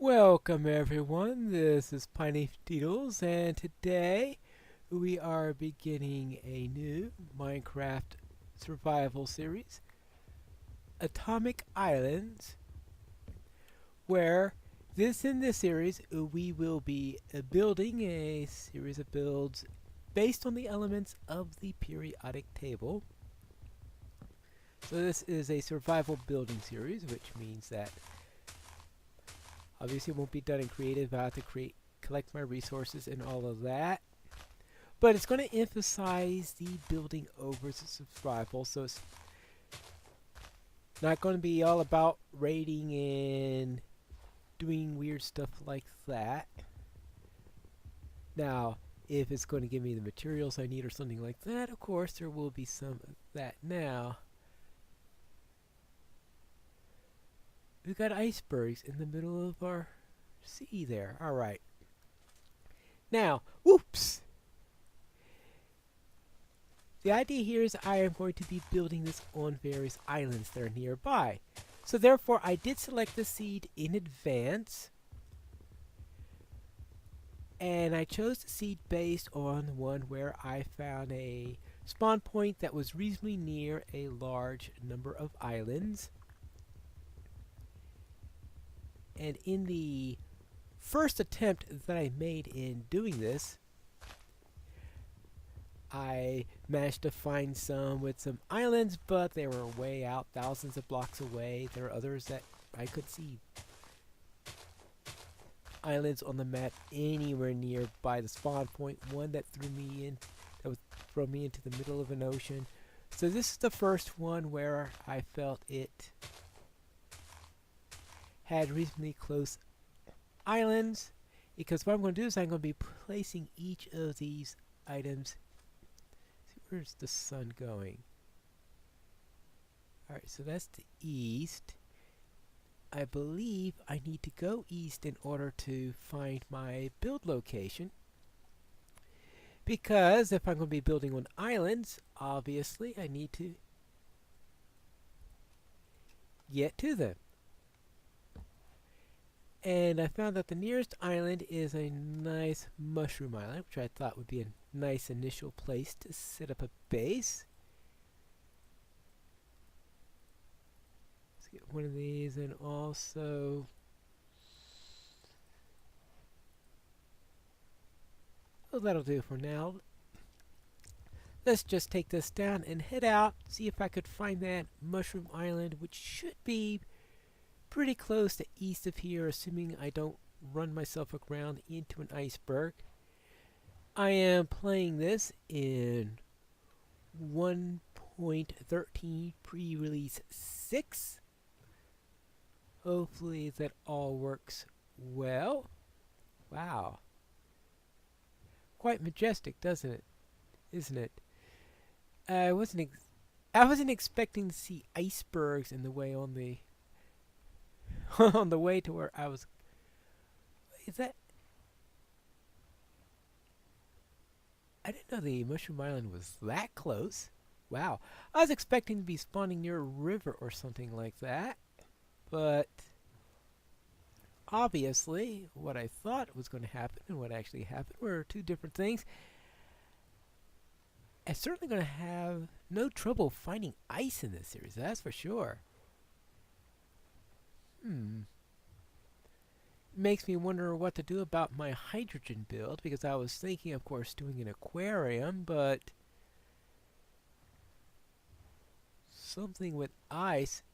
Welcome everyone, this is Pineleaf and today we are beginning a new Minecraft survival series, Atomic Islands, where in this series we will be building a series of builds based on the elements of the periodic table. So this is a survival building series, which means that obviously it won't be done in creative. I have to collect my resources and all of that. But it's going to emphasize the building over survival, so it's not going to be all about raiding and doing weird stuff like that. Now, if it's going to give me the materials I need or something like that, of course there will be some of that. Now, we've got icebergs in the middle of our sea there. Alright. Now, whoops! The idea here is I am going to be building this on various islands that are nearby. So therefore, I did select the seed in advance. And I chose the seed based on one where I found a spawn point that was reasonably near a large number of islands. And in the first attempt that I made in doing this, I managed to find some with some islands, but they were way out, thousands of blocks away. There are others that I could see islands on the map anywhere nearby the spawn point. One that would throw me into the middle of an ocean. So this is the first one where I felt it had reasonably close islands, because what I'm going to do is I'm going to be placing each of these items. See, where's the sun going? Alright, so that's the east. I believe I need to go east in order to find my build location, because if I'm going to be building on islands, obviously I need to get to them. And I found that the nearest island is a nice mushroom island, which I thought would be a nice initial place to set up a base. Let's get one of these, and also well, that'll do for now. Let's just take this down and head out, see if I could find that mushroom island, which should be pretty close to east of here, assuming I don't run myself aground into an iceberg. I am playing this in 1.13 pre-release 6. Hopefully that all works well. Wow. Quite majestic, doesn't it? Isn't it? I wasn't expecting to see icebergs in the way on the on the way to where I was. Is that? I didn't know the Mushroom Island was that close. Wow. I was expecting to be spawning near a river or something like that. But obviously, what I thought was going to happen and what actually happened were two different things. I'm certainly going to have no trouble finding ice in this series, that's for sure. Makes me wonder what to do about my hydrogen build, because I was thinking, of course, doing an aquarium, but something with ice.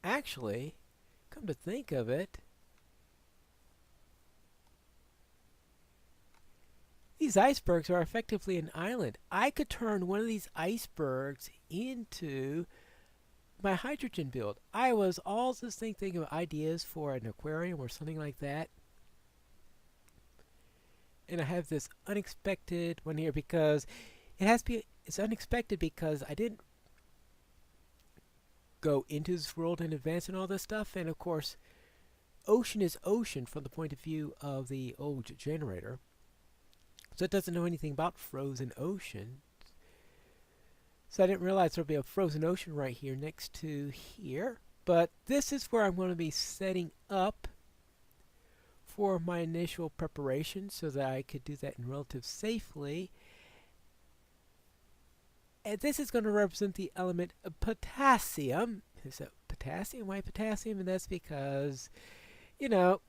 Actually, come to think of it, these icebergs are effectively an island. I could turn one of these icebergs into my hydrogen build. I was also thinking of ideas for an aquarium or something like that. And I have this unexpected one here, because it's unexpected because I didn't go into this world in advance and all this stuff. And of course, ocean is ocean from the point of view of the old generator. So it doesn't know anything about frozen ocean. So I didn't realize there'll be a frozen ocean right here next to here. But this is where I'm going to be setting up for my initial preparation so that I could do that in relative safely. And this is going to represent the element of potassium. So potassium, why potassium? And that's because, you know,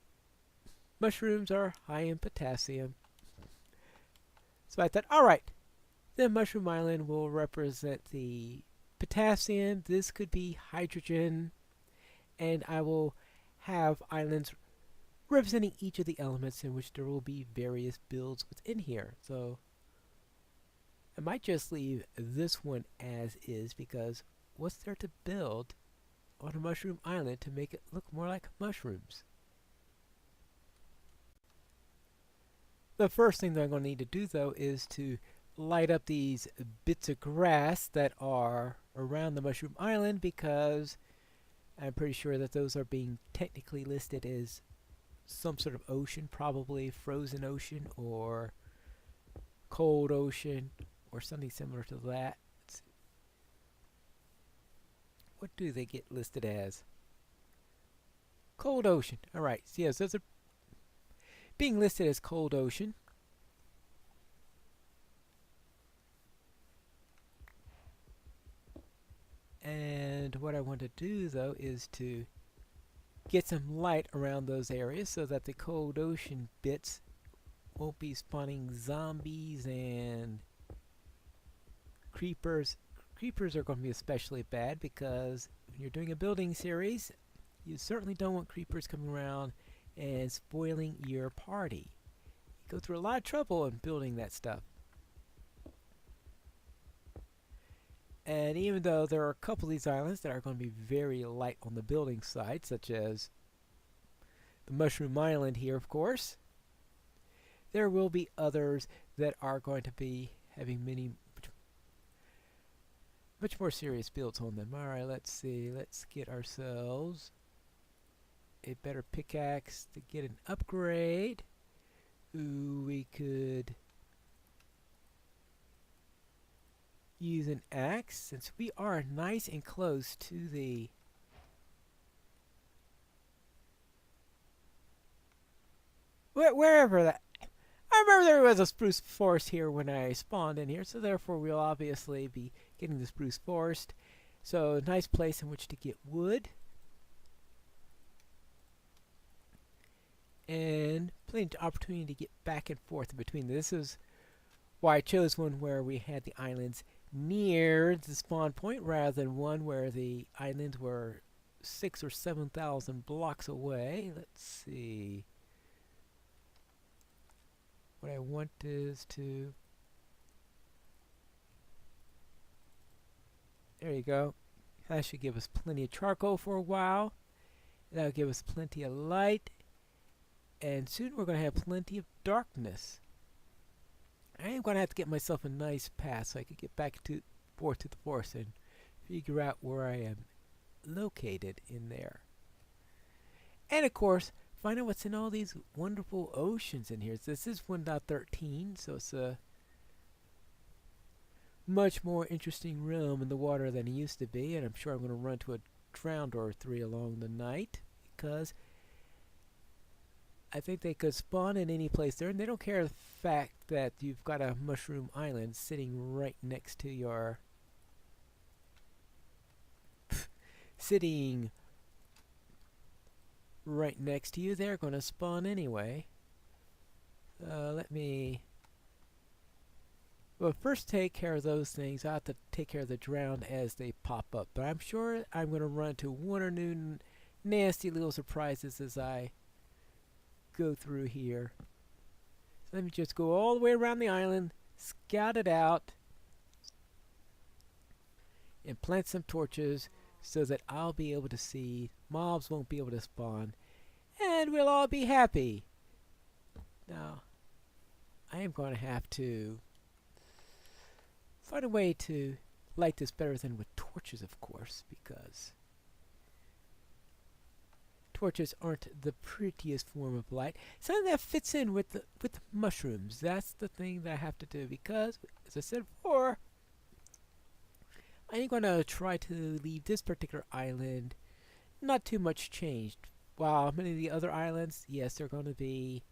mushrooms are high in potassium. So I thought, all right, the mushroom island will represent the potassium. This could be hydrogen. And I will have islands representing each of the elements in which there will be various builds within here. So I might just leave this one as is, because what's there to build on a mushroom island to make it look more like mushrooms? The first thing that I'm going to need to do, though, is to light up these bits of grass that are around the mushroom island, because I'm pretty sure that those are being technically listed as some sort of ocean, probably frozen ocean or cold ocean or something similar to that. What do they get listed as? Cold ocean. Alright, so yes, those are being listed as cold ocean. And what I want to do, though, is to get some light around those areas so that the cold ocean bits won't be spawning zombies and creepers. Creepers are going to be especially bad, because when you're doing a building series, you certainly don't want creepers coming around and spoiling your party. You go through a lot of trouble in building that stuff. And even though there are a couple of these islands that are going to be very light on the building side, such as the Mushroom Island here, of course, there will be others that are going to be having much more serious builds on them. Alright, let's see. Let's get ourselves a better pickaxe to get an upgrade. Ooh, we could use an axe, since we are nice and close to the wherever that. I remember there was a spruce forest here when I spawned in here, so therefore we'll obviously be getting the spruce forest. So a nice place in which to get wood. And plenty of opportunity to get back and forth in between. This is why I chose one where we had the islands near the spawn point rather than one where the islands were 6,000 or 7,000 blocks away. Let's see. What I want is to... There you go. That should give us plenty of charcoal for a while. That'll give us plenty of light. And soon we're going to have plenty of darkness. I am going to have to get myself a nice path so I can get back forth to the forest and figure out where I am located in there. And of course, find out what's in all these wonderful oceans in here. This is 1.13, so it's a much more interesting realm in the water than it used to be. And I'm sure I'm going to run to a drowned or three along the night, because I think they could spawn in any place there, and they don't care the fact that you've got a mushroom island sitting right next to your sitting right next to you. They're going to spawn anyway. Let me first take care of those things. I have to take care of the drowned as they pop up, but I'm sure I'm going to run into one or two nasty little surprises as I go through here. So let me just go all the way around the island, scout it out, and plant some torches so that I'll be able to see. Mobs won't be able to spawn, and we'll all be happy. Now, I am going to have to find a way to light this better than with torches, of course, because torches aren't the prettiest form of light. Something that fits in with the mushrooms. That's the thing that I have to do, because, as I said before, I am going to try to leave this particular island not too much changed. While many of the other islands, yes, they're going to be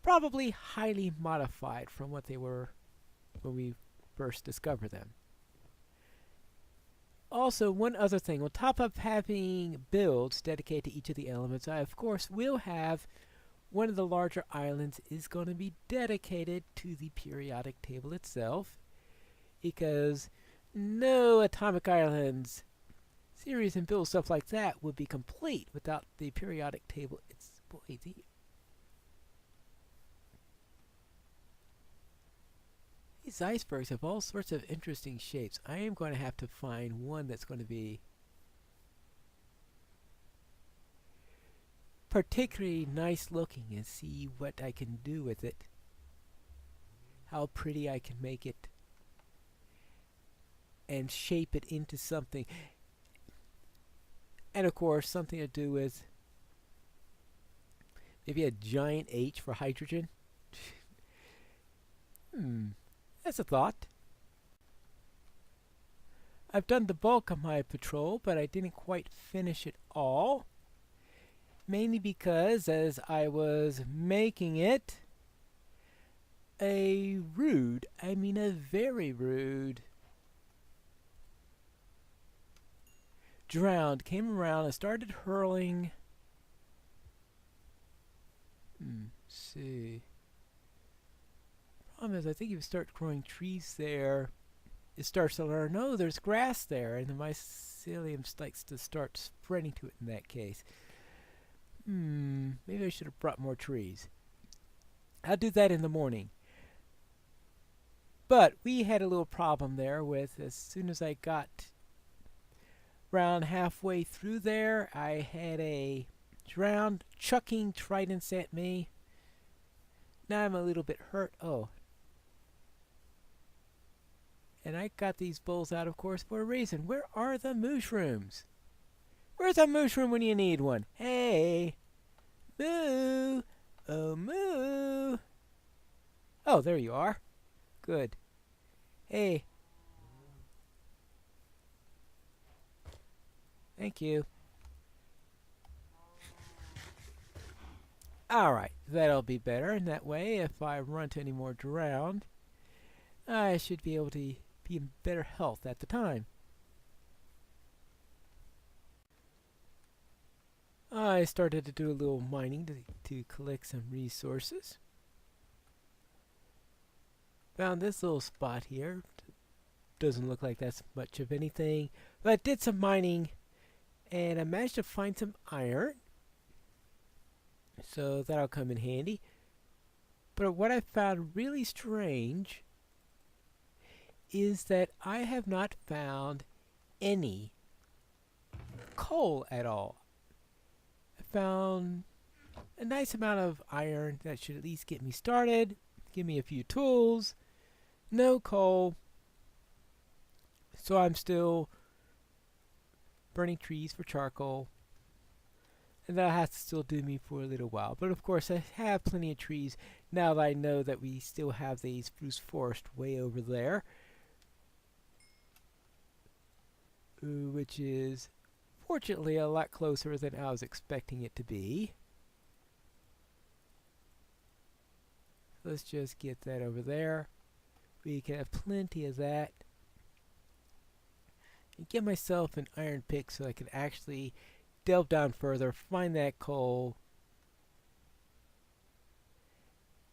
probably highly modified from what they were when we first discovered them. Also, one other thing, on top of having builds dedicated to each of the elements, I of course will have one of the larger islands is going to be dedicated to the periodic table itself, because no atomic islands series and build stuff like that would be complete without the periodic table. It's boy, these icebergs have all sorts of interesting shapes. I am going to have to find one that's going to be particularly nice looking and see what I can do with it. How pretty I can make it and shape it into something. And of course, something to do with maybe a giant H for hydrogen. That's a thought. I've done the bulk of my patrol, but I didn't quite finish it all. Mainly because as I was making it, a very rude drowned came around and started hurling. See. Problem is, I think if you start growing trees there, it starts to learn, no, there's grass there, and the mycelium likes to start spreading to it in that case. Maybe I should have brought more trees. I'll do that in the morning. But we had a little problem there with, as soon as I got around halfway through there, I had a drowned chucking tridents at me. Now I'm a little bit hurt. Oh. And I got these bowls out, of course, for a reason. Where are the mushrooms? Where's a mushroom when you need one? Hey! Moo! Oh, moo! Oh, there you are. Good. Hey. Thank you. Alright, that'll be better. And that way, if I run into any more drowned, I should be able to be in better health at the time. I started to do a little mining to collect some resources. Found this little spot here. Doesn't look like that's much of anything, but did some mining and I managed to find some iron. So that'll come in handy. But what I found really strange is that I have not found any coal at all. I found a nice amount of iron that should at least get me started, give me a few tools. No coal. So I'm still burning trees for charcoal. And that'll have to still do me for a little while. But of course I have plenty of trees now that I know that we still have the spruce forest way over there. Which is fortunately a lot closer than I was expecting it to be. Let's just get that over there. We can have plenty of that. And get myself an iron pick so I can actually delve down further, find that coal,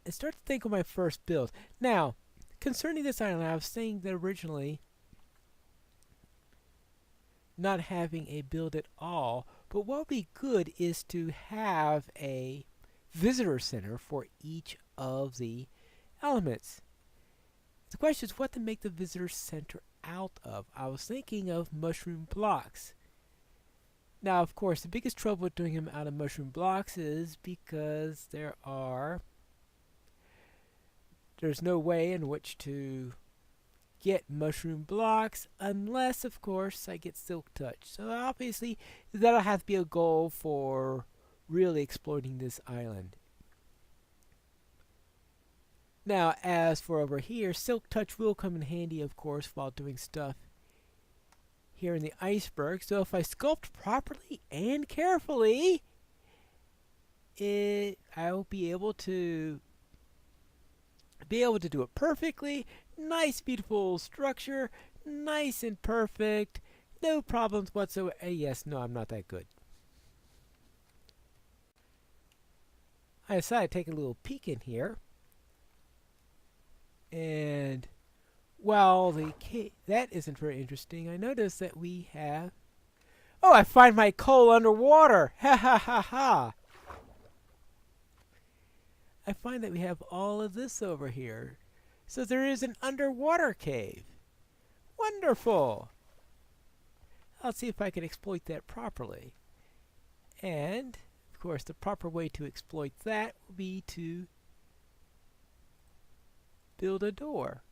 and start to think of my first build. Now, concerning this island, I was saying that originally not having a build at all, but what would be good is to have a visitor center for each of the elements. The question is what to make the visitor center out of. I was thinking of mushroom blocks. Now, of course, the biggest trouble with doing them out of mushroom blocks is because there's no way in which to get mushroom blocks unless, of course, I get silk touch. So obviously, that'll have to be a goal for really exploiting this island. Now, as for over here, silk touch will come in handy, of course, while doing stuff here in the iceberg. So if I sculpt properly and carefully, I'll be able to do it perfectly. Nice, beautiful structure, nice and perfect, no problems whatsoever. Yes, no, I'm not that good. I decided to take a little peek in here, and while that isn't very interesting, I noticed that we have. Oh, I find my coal underwater! Ha ha ha ha! I find that we have all of this over here. So there is an underwater cave. Wonderful! I'll see if I can exploit that properly. And, of course, the proper way to exploit that will be to build a door.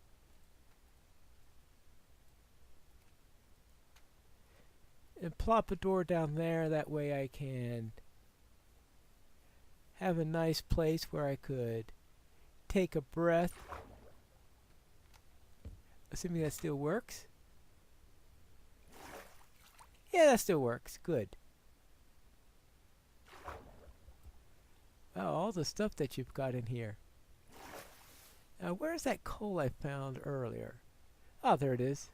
And plop a door down there, that way I can have a nice place where I could take a breath. Assuming that still works. Yeah, that still works. Good. Wow, all the stuff that you've got in here. Now, where's that coal I found earlier? Oh, there it is.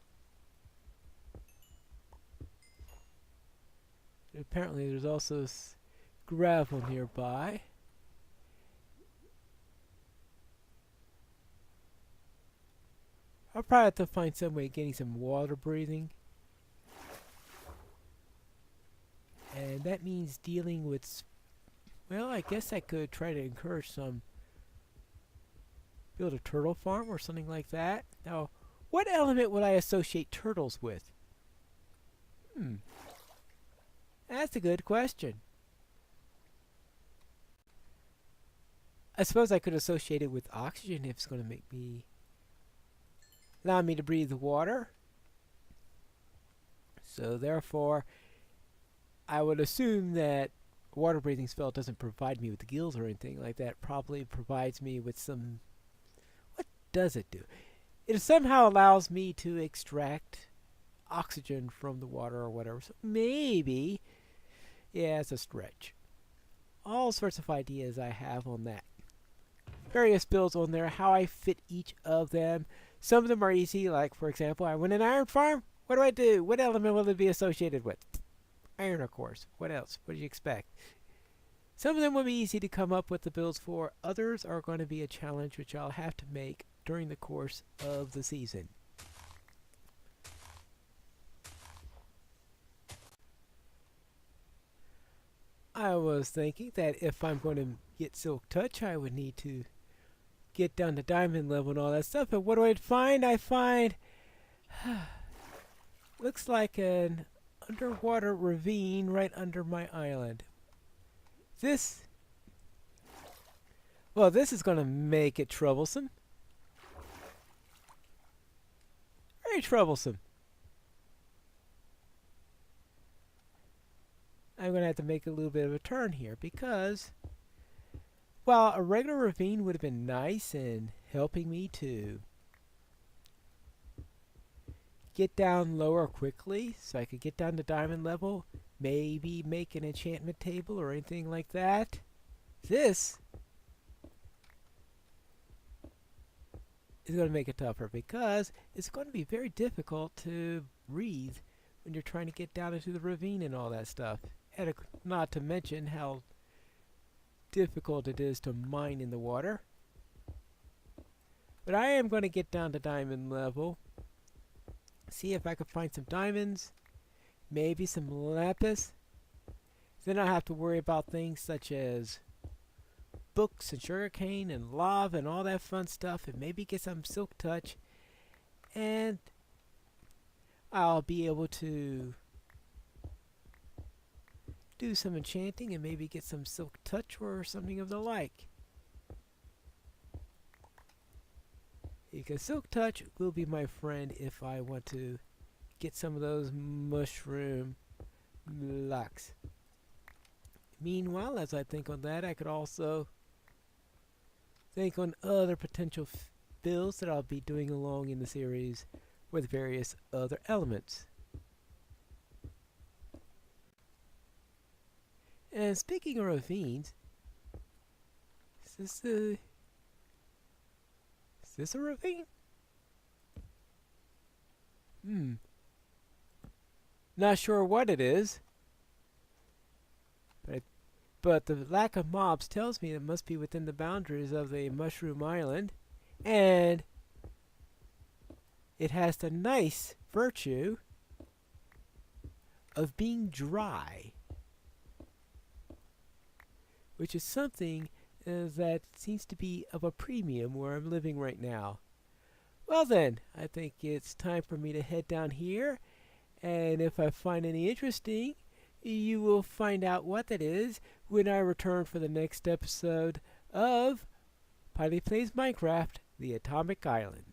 Apparently there's also gravel nearby. I'll probably have to find some way of getting some water breathing. And that means dealing with, well, I guess I could try to encourage some, build a turtle farm or something like that. Now, what element would I associate turtles with? That's a good question. I suppose I could associate it with oxygen if it's going to make me allow me to breathe the water. So therefore, I would assume that a water breathing spell doesn't provide me with the gills or anything like that. Probably provides me with some. What does it do? It somehow allows me to extract oxygen from the water or whatever. So maybe, yeah, it's a stretch. All sorts of ideas I have on that. Various builds on there, how I fit each of them. Some of them are easy, like for example, I want an iron farm. What do I do? What element will it be associated with? Iron, of course. What else? What do you expect? Some of them will be easy to come up with the builds for. Others are going to be a challenge which I'll have to make during the course of the season. I was thinking that if I'm going to get Silk Touch, I would need to get down to diamond level and all that stuff. But what do I find? I find looks like an underwater ravine right under my island. This is going to make it troublesome. Very troublesome. I'm going to have to make a little bit of a turn here because, while a regular ravine would have been nice in helping me to get down lower quickly so I could get down to diamond level, maybe make an enchantment table or anything like that, this is going to make it tougher because it's going to be very difficult to breathe when you're trying to get down into the ravine and all that stuff. And not to mention how difficult it is to mine in the water. But I am going to get down to diamond level. See if I can find some diamonds. Maybe some lapis. Then I have to worry about things such as books and sugarcane and lava and all that fun stuff. And maybe get some Silk Touch. And I'll be able to do some enchanting and maybe get some Silk Touch or something of the like. Because Silk Touch will be my friend if I want to get some of those mushroom blocks. Meanwhile, as I think on that, I could also think on other potential builds that I'll be doing along in the series with various other elements. And speaking of ravines, is this a ravine? Hmm. Not sure what it is, but the lack of mobs tells me it must be within the boundaries of the Mushroom Island, and it has the nice virtue of being dry, which is something that seems to be of a premium where I'm living right now. Well then, I think it's time for me to head down here, and if I find any interesting, you will find out what that is when I return for the next episode of Pineleaf Plays Minecraft: The Atomic Island.